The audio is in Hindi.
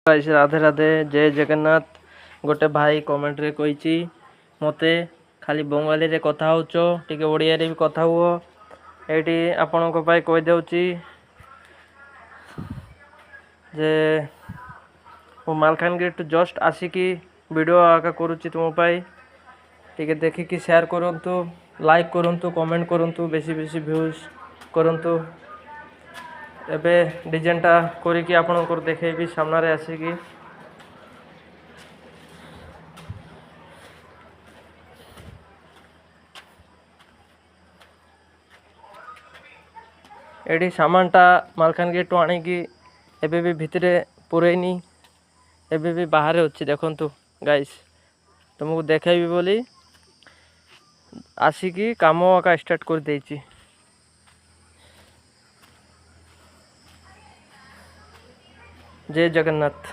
गाइस राधे राधे जय जगन्नाथ। गोटे भाई कमेंट रे कही मते खाली बंगाली रे कथा होचो टिके ओडिया रे भी कथा हुओ। एटी आपन को पाई कहि देउची जे मो मालकानगिरी टू जस्ट आसिकी वीडियो आका करूची तुम पाई टिके देखिकी शेयर करंतु लाइक करंतु कमेंट करंतु बेसी बेसी व्यूज करंतु। एबे डिजाइनटा करिकी आपन को देखेबी सामना रे आसिकी एडी सामानटा मालकानगिरी टू आनिकी एबे भी भितरे पुरैनी एबे भी बाहर अच्छी देखंतु गाइस तुमको देखेबी बोली आसिकी काम का स्टार्ट कर देइची। जय जगन्नाथ।